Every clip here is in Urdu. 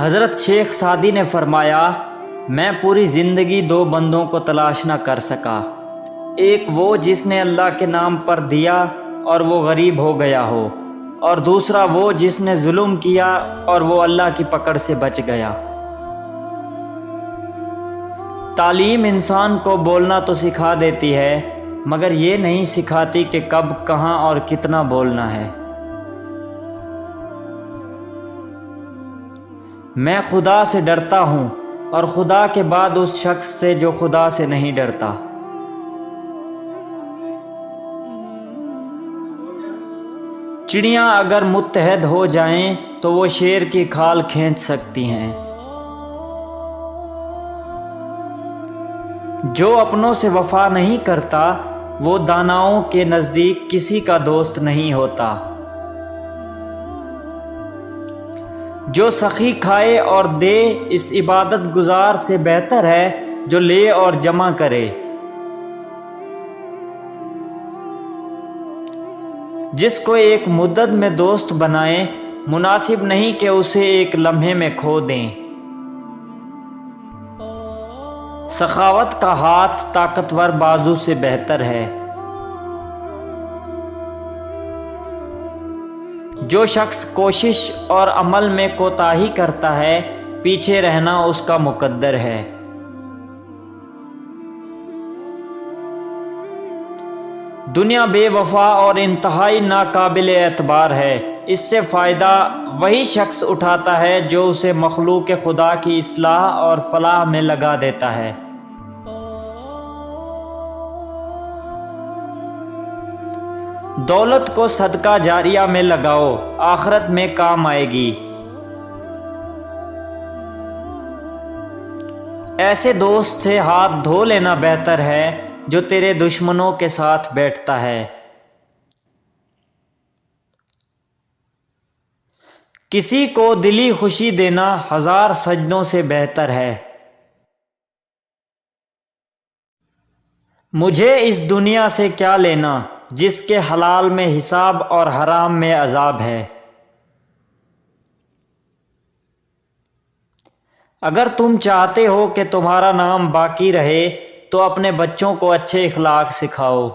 حضرت شیخ سعدی نے فرمایا، میں پوری زندگی دو بندوں کو تلاش نہ کر سکا، ایک وہ جس نے اللہ کے نام پر دیا اور وہ غریب ہو گیا ہو، اور دوسرا وہ جس نے ظلم کیا اور وہ اللہ کی پکڑ سے بچ گیا۔ تعلیم انسان کو بولنا تو سکھا دیتی ہے، مگر یہ نہیں سکھاتی کہ کب، کہاں اور کتنا بولنا ہے۔ میں خدا سے ڈرتا ہوں، اور خدا کے بعد اس شخص سے جو خدا سے نہیں ڈرتا۔ چڑیاں اگر متحد ہو جائیں تو وہ شیر کی کھال کھینچ سکتی ہیں۔ جو اپنوں سے وفا نہیں کرتا وہ داناؤں کے نزدیک کسی کا دوست نہیں ہوتا۔ جو سخی کھائے اور دے اس عبادت گزار سے بہتر ہے جو لے اور جمع کرے۔ جس کو ایک مدت میں دوست بنائیں مناسب نہیں کہ اسے ایک لمحے میں کھو دیں۔ سخاوت کا ہاتھ طاقتور بازو سے بہتر ہے۔ جو شخص کوشش اور عمل میں کوتاہی کرتا ہے پیچھے رہنا اس کا مقدر ہے۔ دنیا بے وفا اور انتہائی ناقابل اعتبار ہے، اس سے فائدہ وہی شخص اٹھاتا ہے جو اسے مخلوق خدا کی اصلاح اور فلاح میں لگا دیتا ہے۔ دولت کو صدقہ جاریہ میں لگاؤ، آخرت میں کام آئے گی۔ ایسے دوست سے ہاتھ دھو لینا بہتر ہے جو تیرے دشمنوں کے ساتھ بیٹھتا ہے۔ کسی کو دلی خوشی دینا 1000 سجدوں سے بہتر ہے۔ مجھے اس دنیا سے کیا لینا جس کے حلال میں حساب اور حرام میں عذاب ہے۔ اگر تم چاہتے ہو کہ تمہارا نام باقی رہے تو اپنے بچوں کو اچھے اخلاق سکھاؤ۔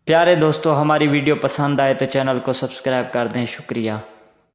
پیارے دوستو، ہماری ویڈیو پسند آئے تو چینل کو سبسکرائب کر دیں۔ شکریہ۔